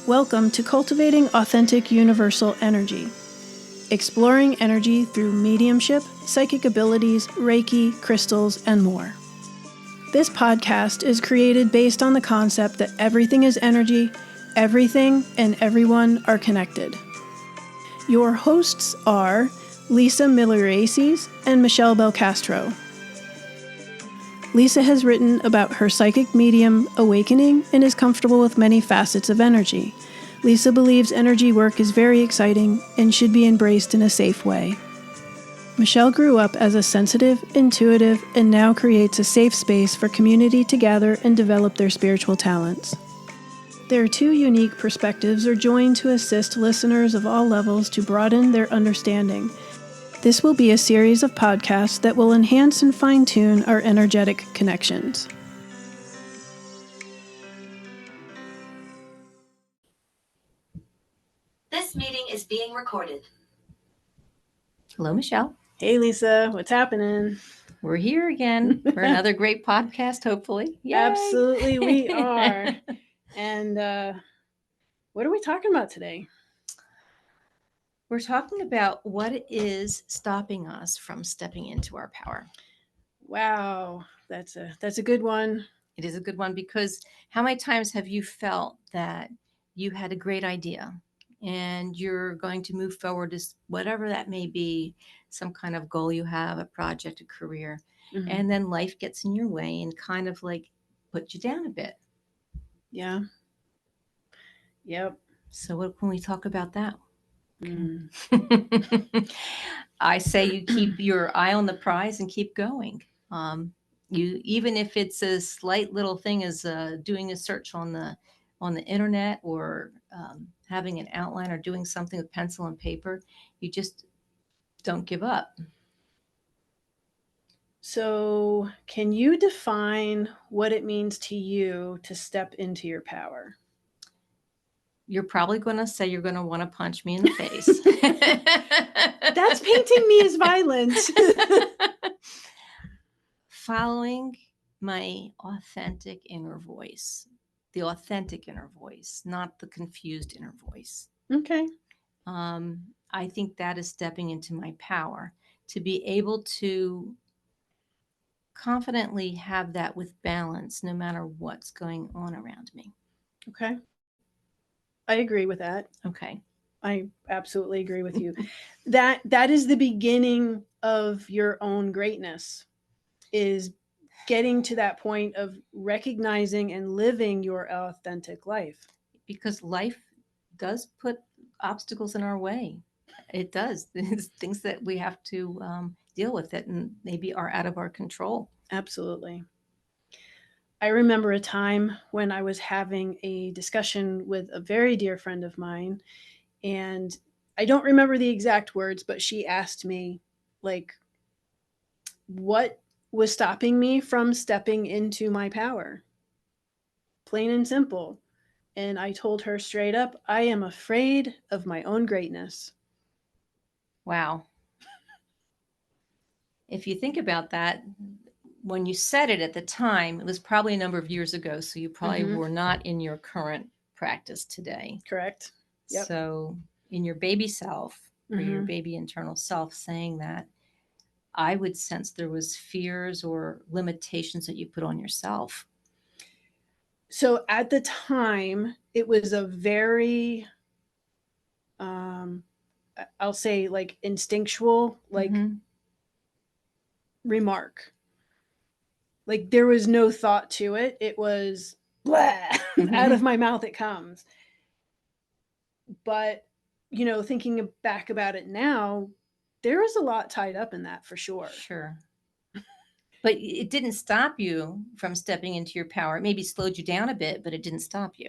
Welcome to Cultivating Authentic Universal Energy, exploring energy through mediumship, psychic abilities, Reiki, crystals, and more. This podcast is created based on the concept that everything is energy, everything and everyone are connected. Your hosts are Lisa Miliaresis and Michele Belcastro. Lisa has written about her psychic medium awakening and is comfortable with many facets of energy. Lisa believes energy work is very exciting and should be embraced in a safe way. Michele grew up as a sensitive, intuitive, and now creates a safe space for community to gather and develop their spiritual talents. Their two unique perspectives are joined to assist listeners of all levels to broaden their understanding. This will be a series of podcasts that will enhance and fine-tune our energetic connections. This meeting is being recorded. Hello, Michele. Hey, Lisa. What's happening? We're here again for another great podcast, hopefully. Yay! Absolutely, we are. And what are we talking about today? We're talking about what is stopping us from stepping into our power. Wow, that's a good one. It is a good one because how many times have you felt that you had a great idea and you're going to move forward as whatever that may be, some kind of goal you have, a project, a career, and then life gets in your way and kind of like put you down a bit. Yeah. Yep. So what can we talk about that? I say you keep your eye on the prize and keep going. You even if it's a slight little thing as doing a search on the internet or having an outline or doing something with pencil and paper, you just don't give up. So, can you define what it means to you to step into your power? You're probably going to say you're going to want to punch me in the face. That's painting me as violent. Following my authentic inner voice, the authentic inner voice, not the confused inner voice. Okay. I think that is stepping into my power to be able to confidently have that with balance no matter what's going on around me. Okay. I agree with that. Okay. I absolutely agree with you. That is the beginning of your own greatness, is getting to that point of recognizing and living your authentic life. Because life does put obstacles in our way. It does. It's things that we have to deal with it and maybe are out of our control. Absolutely. I remember a time when I was having a discussion with a very dear friend of mine, and I don't remember the exact words, but she asked me, like, what was stopping me from stepping into my power? Plain and simple. And I told her straight up, I am afraid of my own greatness. Wow. If you think about that, when you said it at the time, it was probably a number of years ago. So you probably were not in your current practice today. Correct. Yep. So in your baby self or your baby internal self saying that, I would sense there was fears or limitations that you put on yourself. So at the time, it was a very, I'll say, like, instinctual, like, remark. Like, there was no thought to it. It was blah, out of my mouth it comes. But, thinking back about it now, there was a lot tied up in that for sure. Sure. But it didn't stop you from stepping into your power. It maybe slowed you down a bit, but it didn't stop you.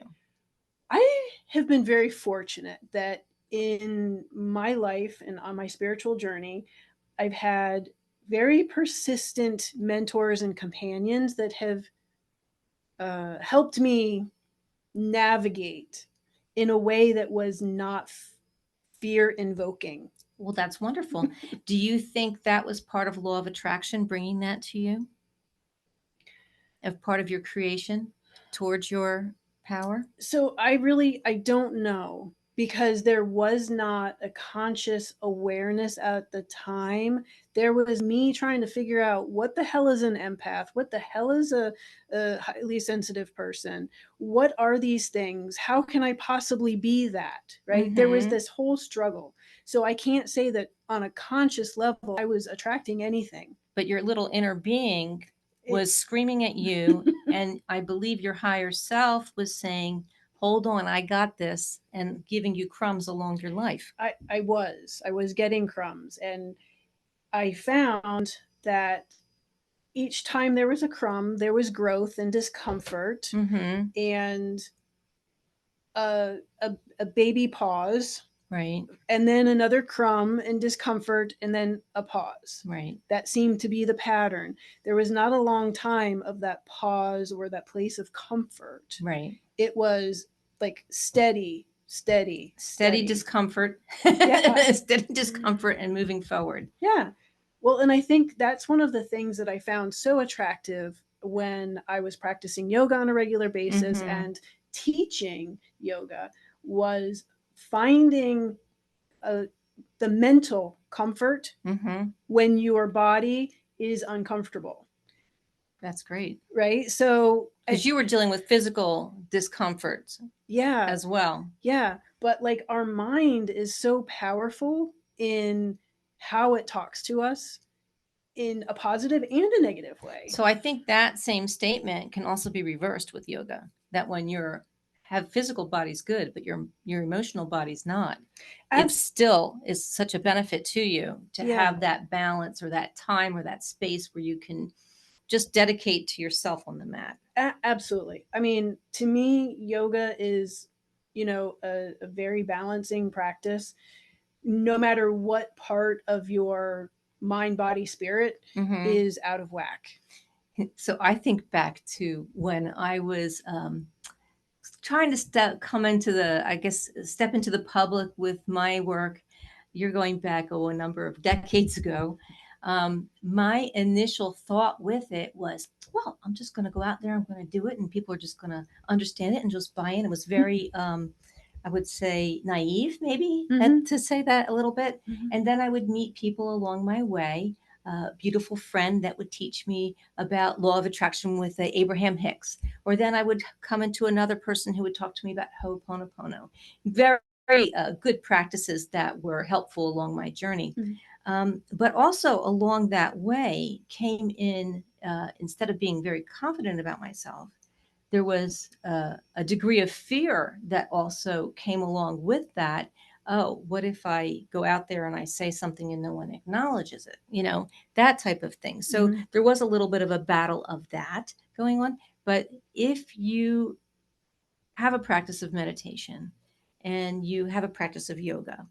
I have been very fortunate that in my life and on my spiritual journey, I've had very persistent mentors and companions that have helped me navigate in a way that was not fear invoking. Well, that's wonderful. Do you think that was part of law of attraction, bringing that to you? Of part of your creation towards your power? So I don't know, because there was not a conscious awareness at the time. There was me trying to figure out what the hell is an empath, what the hell is a highly sensitive person, what are these things, how can I possibly be that, right? There was Mm-hmm. this whole struggle. So I can't say that on a conscious level I was attracting anything. But your little inner being It, was screaming at you. And I believe your higher self was saying, hold on, I got this, and giving you crumbs along your life. I was getting crumbs, and I found that each time there was a crumb, there was growth and discomfort, Mm-hmm. and a baby pause, Right. and then another crumb and discomfort, and then a pause. Right. That seemed to be the pattern. There was not a long time of that pause or that place of comfort. Right. It was like steady, steady, Steady discomfort. Yeah. Steady discomfort and moving forward. Yeah. Well, and I think that's one of the things that I found so attractive when I was practicing yoga on a regular basis Mm-hmm. and teaching yoga, was finding the mental comfort Mm-hmm. when your body is uncomfortable. That's great. Right. So, Because you were dealing with physical discomfort yeah, as well. yeah. But like our mind is so powerful in how it talks to us in a positive and a negative way. So I think that same statement can also be reversed with yoga. That when you're have physical body's good, but your emotional body's not, it still is such a benefit to you to have that balance or that time or that space where you can just dedicate to yourself on the mat. Absolutely. I mean, to me, yoga is, a very balancing practice, no matter what part of your mind, body, spirit Mm-hmm. is out of whack. So I think back to when I was trying to step into the public with my work. You're going back a number of decades ago. My initial thought with it was, well, I'm just going to go out there, I'm going to do it, and people are just going to understand it and just buy in. It was very I would say naive, maybe, to say that a little bit. Mm-hmm. And then I would meet people along my way, a beautiful friend that would teach me about law of attraction with Abraham Hicks. Or then I would come into another person who would talk to me about Ho'oponopono. Very, very good practices that were helpful along my journey. Mm-hmm. But also along that way came in, instead of being very confident about myself, there was a degree of fear that also came along with that. Oh, what if I go out there and I say something and no one acknowledges it? That type of thing. So Mm-hmm. there was a little bit of a battle of that going on. But if you have a practice of meditation and you have a practice of yoga,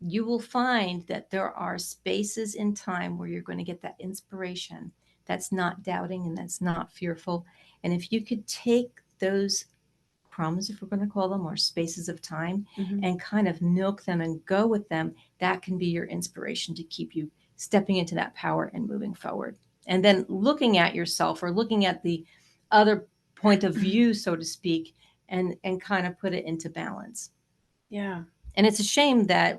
you will find that there are spaces in time where you're going to get that inspiration that's not doubting and that's not fearful. And if you could take those crumbs, if we're going to call them, or spaces of time, and kind of milk them and go with them, that can be your inspiration to keep you stepping into that power and moving forward. And then looking at yourself or looking at the other point of view, so to speak, and kind of put it into balance. Yeah. And it's a shame that,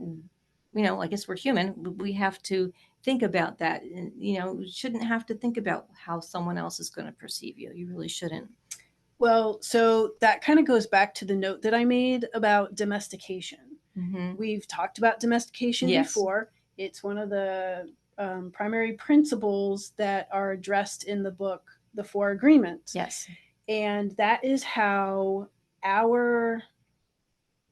I guess we're human. We have to think about that. You shouldn't have to think about how someone else is going to perceive you. You really shouldn't. Well, so that kind of goes back to the note that I made about domestication. Mm-hmm. We've talked about domestication before. It's one of the primary principles that are addressed in the book, The Four Agreements. Yes. And that is how our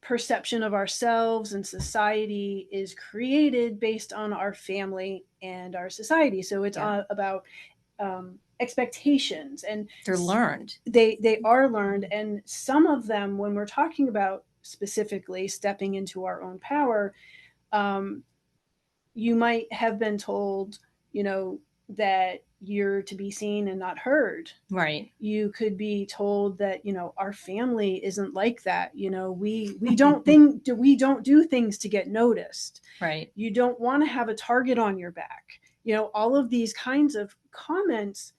perception of ourselves and society is created based on our family and our society. So it's about expectations, and they're learned. They are learned, and some of them, when we're talking about specifically stepping into our own power, you might have been told, that you're to be seen and not heard. Right. You could be told that, our family isn't like that. We don't do things to get noticed. Right. You don't want to have a target on your back. All of these kinds of comments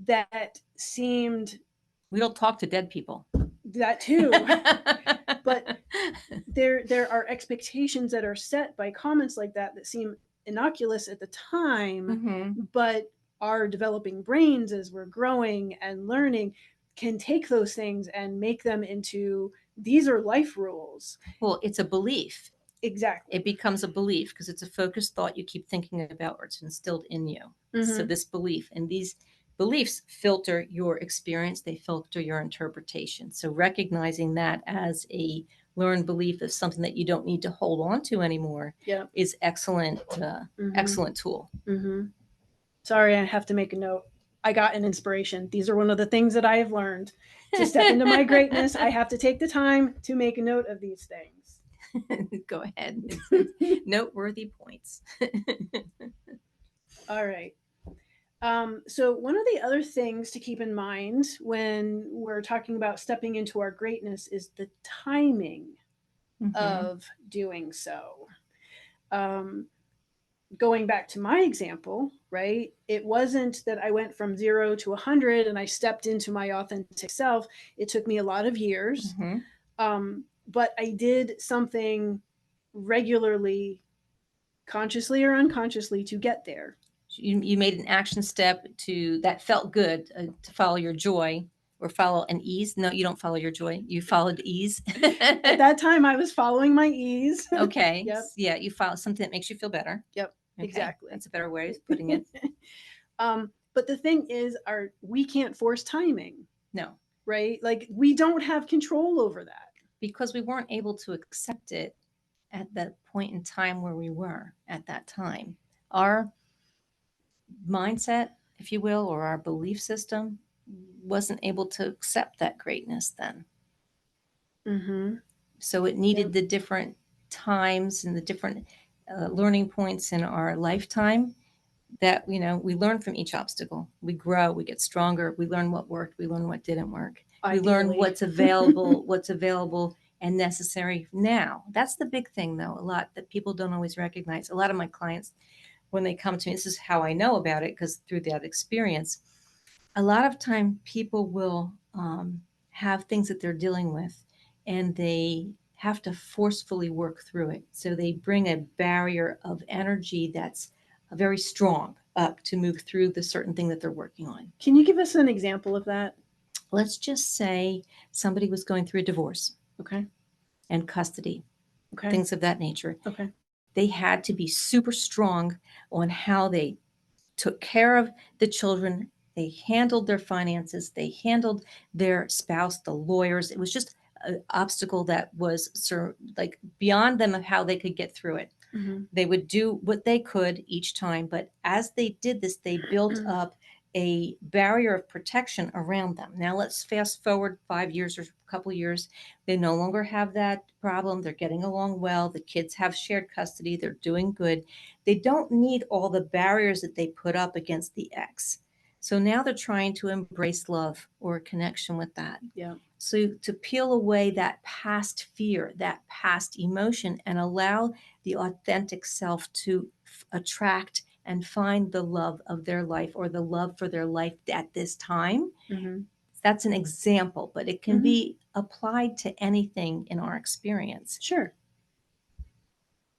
that seemed. We don't talk to dead people. that too. But there are expectations that are set by comments like that seem innocuous at the time, Mm-hmm. but our developing brains as we're growing and learning can take those things and make them into, these are life rules. Well, it's a belief. Exactly. It becomes a belief because it's a focused thought you keep thinking about, or it's instilled in you. So this belief, and these beliefs filter your experience, they filter your interpretation. So recognizing that as a learned belief is something that you don't need to hold on to anymore, Yep. is excellent, excellent tool. Sorry, I have to make a note. I got an inspiration. These are one of the things that I have learned. To step into my greatness, I have to take the time to make a note of these things. Go ahead. It's noteworthy points. All right. So one of the other things to keep in mind when we're talking about stepping into our greatness is the timing of doing so. Going back to my example, right? It wasn't that I went from 0 to 100 and I stepped into my authentic self. It took me a lot of years. But I did something regularly, consciously or unconsciously, to get there. You made an action step that felt good, to follow your joy, or follow an ease. No, you don't follow your joy. You followed ease. At that time, I was following my ease. Okay. Yep. Yeah, you follow something that makes you feel better. Yep. Okay. Exactly. That's a better way of putting it. But the thing is, we can't force timing. No. Right? Like, we don't have control over that. Because we weren't able to accept it at that point in time where we were at that time. Our mindset, if you will, or our belief system wasn't able to accept that greatness then. So it needed the different times and the different learning points in our lifetime that, we learn from each obstacle. We grow, we get stronger, we learn what worked, we learn what didn't work. Ideally. We learn what's available and necessary now. That's the big thing, though, a lot that people don't always recognize. A lot of my clients, when they come to me, this is how I know about it, because through that experience, a lot of time people will have things that they're dealing with, and they have to forcefully work through it. So they bring a barrier of energy that's very strong up to move through the certain thing that they're working on. Can you give us an example of that? Let's just say somebody was going through a divorce. Okay. And custody. Okay. Things of that nature. Okay. They had to be super strong on how they took care of the children. They handled their finances. They handled their spouse, the lawyers. It was just an obstacle that was like beyond them of how they could get through it. They would do what they could each time, but as they did this, they built up a barrier of protection around them. Now let's fast forward 5 years or a couple years. They no longer have that problem. They're getting along well. The kids have shared custody. They're doing good. They don't need all the barriers that they put up against the ex. So now they're trying to embrace love or a connection with that. Yeah. So to peel away that past fear, that past emotion, and allow the authentic self to attract and find the love of their life, or the love for their life at this time. That's an example, but it can be applied to anything in our experience. Sure.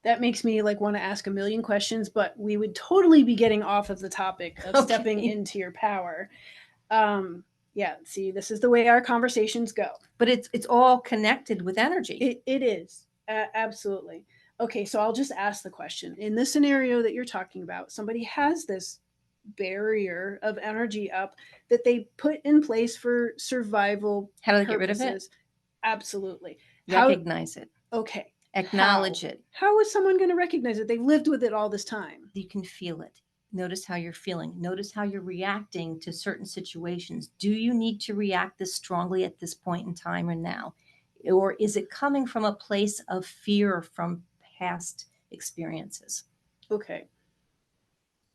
That makes me want to ask a million questions, but we would totally be getting off of the topic of stepping into your power. Yeah, see, this is the way our conversations go. But it's all connected with energy. It is. Absolutely. Okay, so I'll just ask the question. In this scenario that you're talking about, somebody has this barrier of energy up that they put in place for survival. How do they get rid of it? Absolutely. Recognize it. Okay. Acknowledge it. How is someone going to recognize it? They've lived with it all this time. You can feel it. Notice how you're feeling. Notice how you're reacting to certain situations. Do you need to react this strongly at this point in time or now? Or is it coming from a place of fear from past experiences? Okay.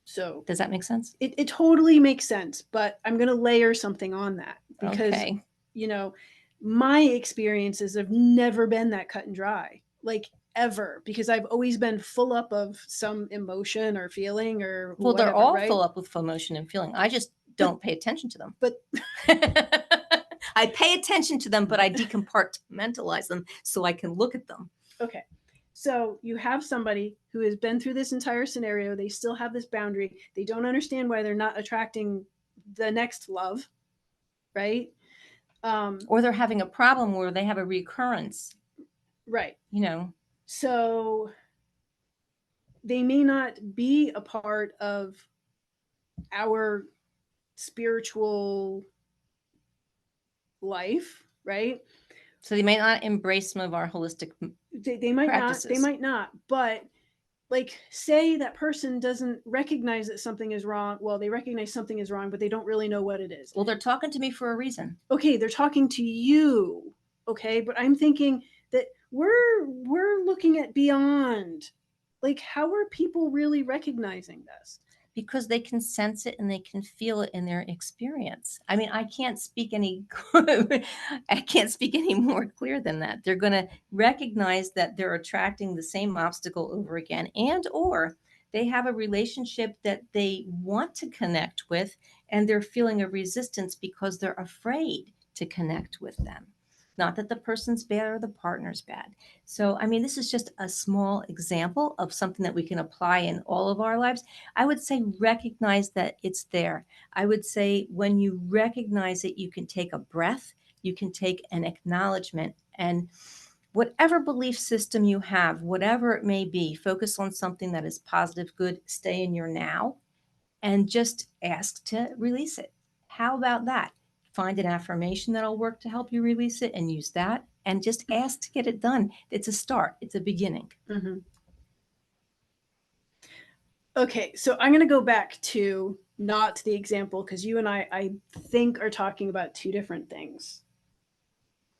So does that make sense? It totally makes sense, but I'm going to layer something on that because, my experiences have never been that cut and dry, ever, because I've always been full up of some emotion or feeling or well, whatever, they're all right? full up with emotion and feeling. I just don't pay attention to them. But I pay attention to them, but I decompartmentalize them so I can look at them. Okay. So you have somebody who has been through this entire scenario. They still have this boundary. They don't understand why they're not attracting the next love, right? Or they're having a problem where they have a recurrence. Right. You know. So they may not be a part of our spiritual life, right? So they may not embrace some of our holistic They might practices. not. They might not. But like, say that person doesn't recognize that something is wrong. Well, they recognize something is wrong, but they don't really know what it is. Well, they're talking to me for a reason. Okay, they're talking to you. Okay, but I'm thinking that we're looking at beyond. Like, how are people really recognizing this? Because they can sense it and they can feel it in their experience. I mean, I can't speak any more clear than that. They're going to recognize that they're attracting the same obstacle over again, and or they have a relationship that they want to connect with and they're feeling a resistance because they're afraid to connect with them. Not that the person's bad or the partner's bad. So, I mean, this is just a small example of something that we can apply in all of our lives. I would say recognize that it's there. I would say when you recognize it, you can take a breath, you can take an acknowledgement, and whatever belief system you have, whatever it may be, focus on something that is positive, good, stay in your now, and just ask to release it. How about that? Find an affirmation that'll work to help you release it and use that, and just ask to get it done. It's a start. It's a beginning. Mm-hmm. Okay, so I'm going to go back to not the example because you and I think, are talking about two different things.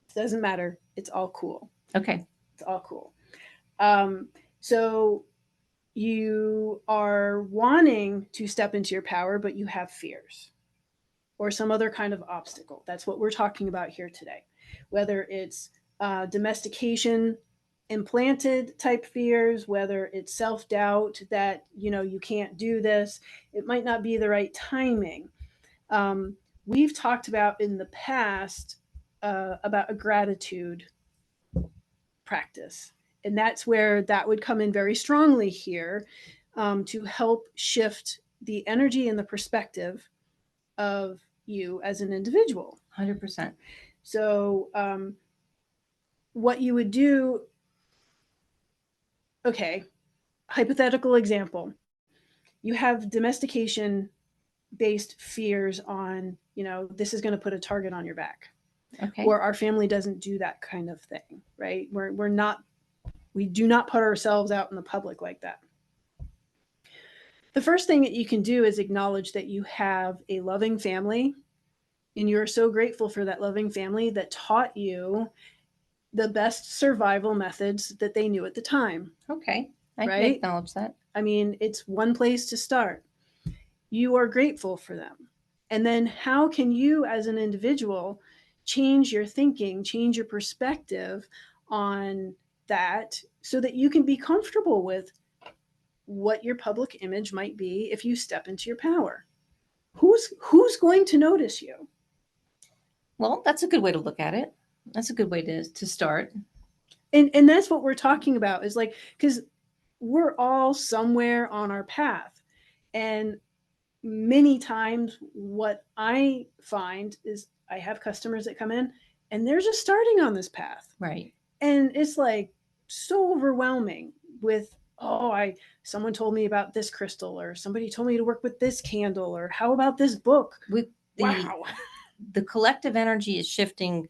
It doesn't matter. It's all cool. Okay. It's all cool. So you are wanting to step into your power, but you have fears or some other kind of obstacle. That's what we're talking about here today. Whether it's domestication implanted type fears, whether it's self-doubt that you can't do this, it might not be the right timing. We've talked about in the past about a gratitude practice, and that's where that would come in very strongly here, to help shift the energy and the perspective of you as an individual. 100%. So what you would do, okay, hypothetical example, you have domestication based fears on, this is going to put a target on your back. Okay. Or our family doesn't do that kind of thing, right? We do not put ourselves out in the public like that. The first thing that you can do is acknowledge that you have a loving family, and you're so grateful for that loving family that taught you the best survival methods that they knew at the time. Okay. I right? can acknowledge that. I mean, it's one place to start. You are grateful for them. And then how can you as an individual change your thinking, change your perspective on that so that you can be comfortable with what your public image might be if you step into your power? Who's going to notice you? Well, that's a good way to look at it. That's a good way to start. And that's what we're talking about, is like, because we're all somewhere on our path. And many times what I find is I have customers that come in and they're just starting on this path. Right. And it's like so overwhelming with, someone told me about this crystal, or somebody told me to work with this candle, or how about this book? Wow. The collective energy is shifting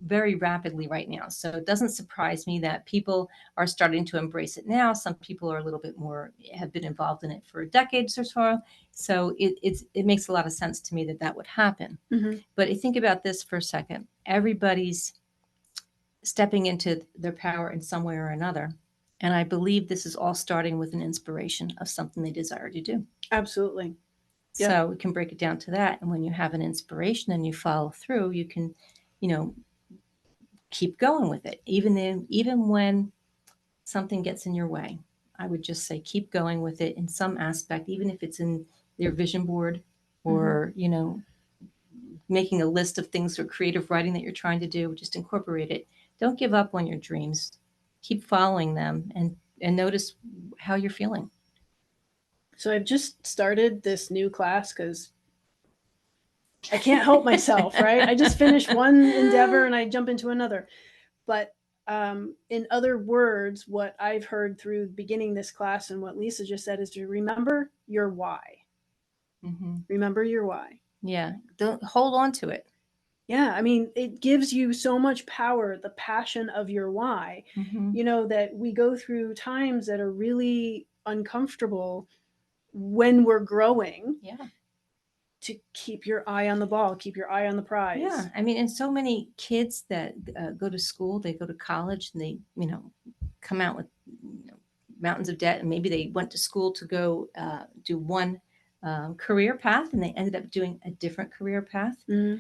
very rapidly right now. So it doesn't surprise me that people are starting to embrace it now. Some people are a little bit more, have been involved in it for decades or so. So it makes a lot of sense to me that would happen. Mm-hmm. But think about this for a second. Everybody's stepping into their power in some way or another. And I believe this is all starting with an inspiration of something they desire to do. Absolutely. Yep. So we can break it down to that. And when you have an inspiration and you follow through, you can, keep going with it. Even when something gets in your way, I would just say, keep going with it in some aspect, even if it's in your vision board or, making a list of things or creative writing that you're trying to do, just incorporate it. Don't give up on your dreams. Keep following them and notice how you're feeling. So I've just started this new class because I can't help myself, right? I just finished one endeavor and I jump into another. But in other words, what I've heard through beginning this class and what Lisa just said is to remember your why. Mm-hmm. Remember your why. Yeah. Don't hold on to it. Yeah. I mean, it gives you so much power, the passion of your why, Mm-hmm. you know, that we go through times that are really uncomfortable when we're growing. Yeah. To keep your eye on the ball, keep your eye on the prize. Yeah. I mean, and so many kids that go to school, they go to college and they, come out with mountains of debt. And maybe they went to school to go do one career path and they ended up doing a different career path. Mm-hmm.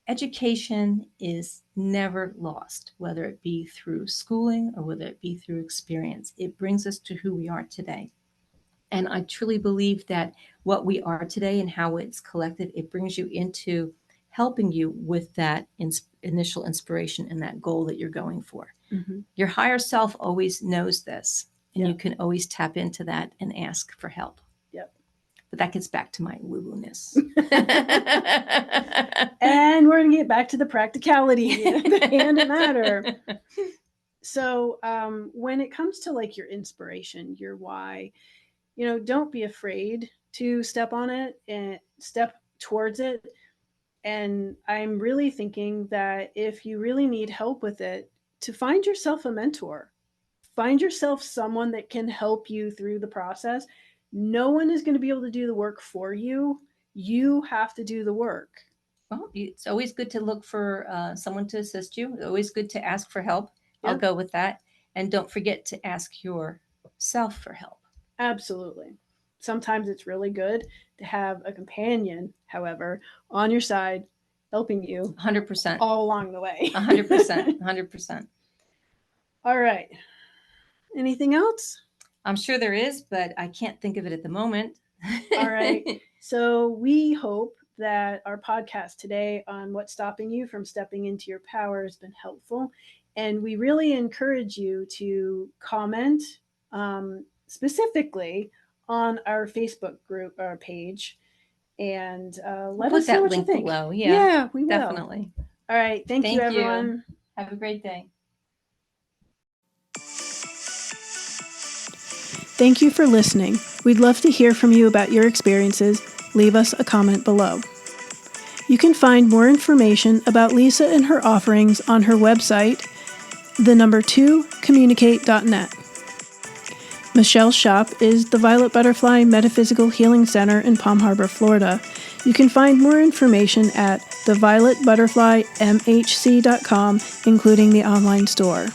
Education is never lost, whether it be through schooling or whether it be through experience. It brings us to who we are today. And I truly believe that what we are today and how it's collected, it brings you into helping you with that initial inspiration and that goal that you're going for. Mm-hmm. Your higher self always knows this, and Yep. you can always tap into that and ask for help. Yep. But that gets back to my woo-woo-ness. And we're going to get back to the practicality, the hand and matter. So when it comes to like your inspiration, your why, don't be afraid to step on it and step towards it. And I'm really thinking that if you really need help with it, to find yourself a mentor, find yourself someone that can help you through the process. No one is going to be able to do the work for you. You have to do the work. Well, it's always good to look for someone to assist you. It's always good to ask for help. Yeah. I'll go with that. And don't forget to ask yourself for help. Absolutely. Sometimes it's really good to have a companion, however, on your side, helping you 100% all along the way. 100%. 100%. All right. Anything else? I'm sure there is, but I can't think of it at the moment. All right. So we hope that our podcast today on what's stopping you from stepping into your power has been helpful. And we really encourage you to comment specifically on our Facebook group or page and let us know what you think. Below. Yeah, we will. Definitely. All right. Thank you, everyone. Have a great day. Thank you for listening. We'd love to hear from you about your experiences. Leave us a comment below. You can find more information about Lisa and her offerings on her website, 2communicate.net. Michelle's shop is the Violet Butterfly Metaphysical Healing Center in Palm Harbor, Florida. You can find more information at thevioletbutterflymhc.com, including the online store.